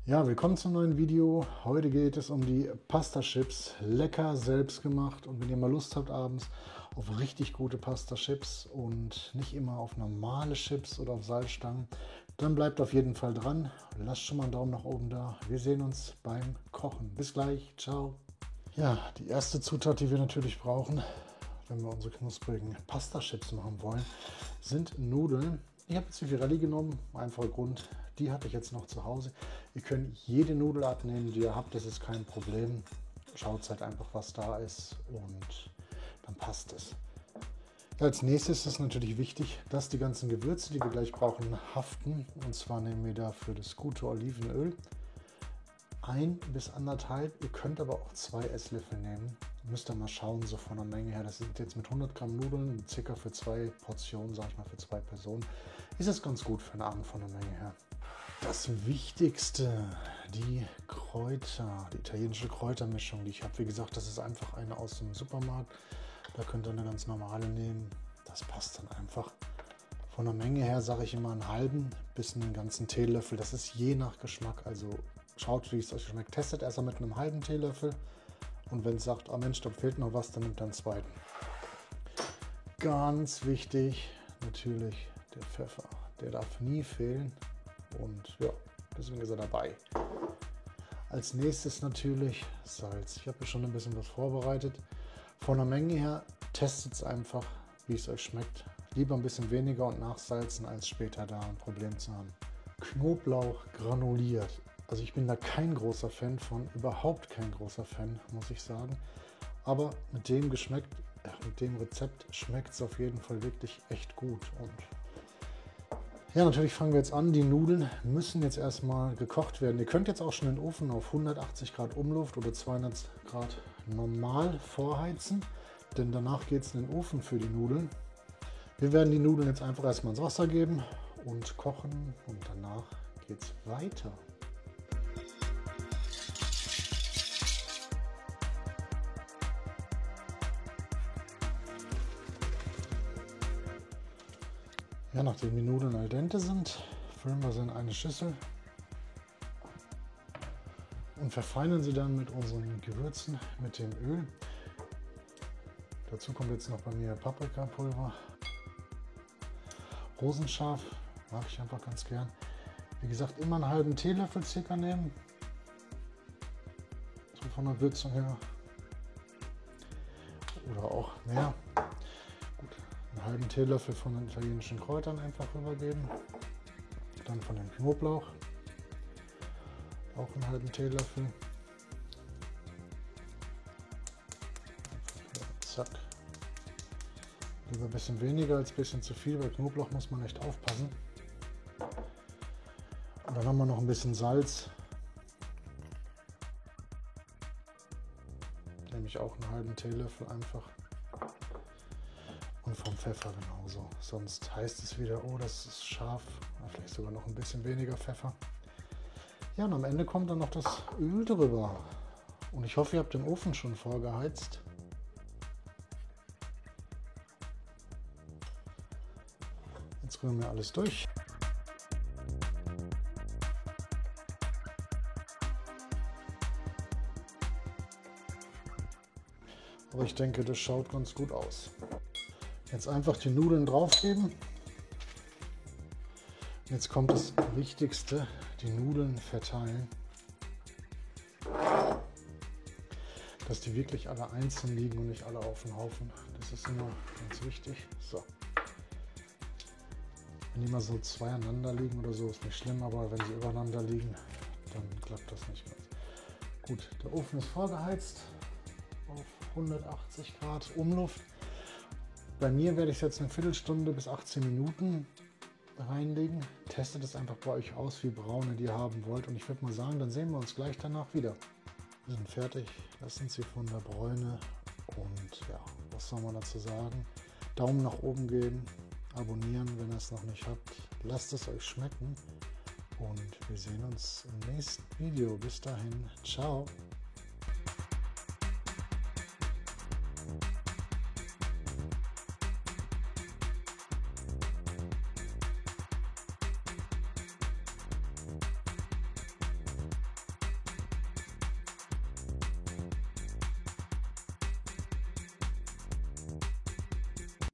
Ja, willkommen zum neuen Video. Heute geht es um die Pasta-Chips. Lecker, selbst gemacht. Und wenn ihr mal Lust habt abends auf richtig gute Pasta-Chips und nicht immer auf normale Chips oder auf Salzstangen, dann bleibt auf jeden Fall dran. Lasst schon mal einen Daumen nach oben da. Wir sehen uns beim Kochen. Bis gleich. Ciao. Ja, die erste Zutat, die wir natürlich brauchen, wenn wir unsere knusprigen Pasta-Chips machen wollen, sind Nudeln. Ich habe jetzt die Pirelli genommen, einfacher Grund, die hatte ich jetzt noch zu Hause. Ihr könnt jede Nudelart nehmen, die ihr habt, das ist kein Problem. Schaut halt einfach, was da ist und dann passt es. Als nächstes ist natürlich wichtig, dass die ganzen Gewürze, die wir gleich brauchen, haften. Und zwar nehmen wir dafür das gute Olivenöl. 1 bis 1,5, ihr könnt aber auch 2 Esslöffel nehmen. Müsst ihr mal schauen, so von der Menge her. Das sind jetzt mit 100 Gramm Nudeln, circa für 2 Portionen, sag ich mal, für 2 Personen. Ist das ganz gut für einen Abend von der Menge her. Das Wichtigste, die Kräuter, die italienische Kräutermischung, die ich habe. Wie gesagt, das ist einfach eine aus dem Supermarkt. Da könnt ihr eine ganz normale nehmen. Das passt dann einfach. Von der Menge her sage ich immer einen halben bis einen ganzen Teelöffel. Das ist je nach Geschmack. Also schaut, wie es euch schmeckt. Testet erst mal mit einem halben Teelöffel. Und wenn es sagt, oh Mensch, da fehlt noch was, dann nimmt ihr einen zweiten. Ganz wichtig, natürlich der Pfeffer. Der darf nie fehlen. Und ja, deswegen ist er dabei. Als nächstes natürlich Salz. Ich habe hier schon ein bisschen was vorbereitet. Von der Menge her testet es einfach, wie es euch schmeckt. Lieber ein bisschen weniger und nachsalzen, als später da ein Problem zu haben. Knoblauch granuliert. Also ich bin da kein großer Fan von, überhaupt kein großer Fan, muss ich sagen. Aber mit dem Rezept schmeckt es auf jeden Fall wirklich echt gut. Und ja, natürlich fangen wir jetzt an. Die Nudeln müssen jetzt erstmal gekocht werden. Ihr könnt jetzt auch schon den Ofen auf 180 Grad Umluft oder 200 Grad normal vorheizen, denn danach geht es in den Ofen für die Nudeln. Wir werden die Nudeln jetzt einfach erstmal ins Wasser geben und kochen und danach geht es weiter. Ja, nachdem die Nudeln al dente sind, füllen wir sie in eine Schüssel und verfeinern sie dann mit unseren Gewürzen, mit dem Öl. Dazu kommt jetzt noch bei mir Paprikapulver. Rosenscharf mag ich einfach ganz gern. Wie gesagt, immer einen halben Teelöffel circa nehmen. So von der Würzung her. Oder auch mehr. Gut, einen halben Teelöffel von den italienischen Kräutern einfach rübergeben. Dann von dem Knoblauch. Auch einen halben Teelöffel. Zack. Lieber ein bisschen weniger als ein bisschen zu viel, bei Knoblauch muss man echt aufpassen. Und dann haben wir noch ein bisschen Salz. Nehme ich auch einen halben Teelöffel einfach. Und vom Pfeffer genauso. Sonst heißt es wieder, oh, das ist scharf. Vielleicht sogar noch ein bisschen weniger Pfeffer. Ja, und am Ende kommt dann noch das Öl drüber. Und ich hoffe, ihr habt den Ofen schon vorgeheizt. Jetzt rühren wir alles durch. Aber ich denke, das schaut ganz gut aus. Jetzt einfach die Nudeln draufgeben. Jetzt kommt das Wichtigste, die Nudeln verteilen. Dass die wirklich alle einzeln liegen und nicht alle auf dem Haufen. Das ist immer ganz wichtig. So. Wenn die mal so zwei aneinander liegen oder so, ist nicht schlimm, aber wenn sie übereinander liegen, dann klappt das nicht ganz. Gut, der Ofen ist vorgeheizt auf 180 Grad Umluft. Bei mir werde ich es jetzt eine Viertelstunde bis 18 Minuten reinlegen. Testet es einfach bei euch aus, wie braun ihr die haben wollt. Und ich würde mal sagen, dann sehen wir uns gleich danach wieder. Wir sind fertig, lassen sie von der Bräune. Und ja, was soll man dazu sagen? Daumen nach oben geben. Abonnieren, wenn ihr es noch nicht habt. Lasst es euch schmecken und wir sehen uns im nächsten Video. Bis dahin, ciao.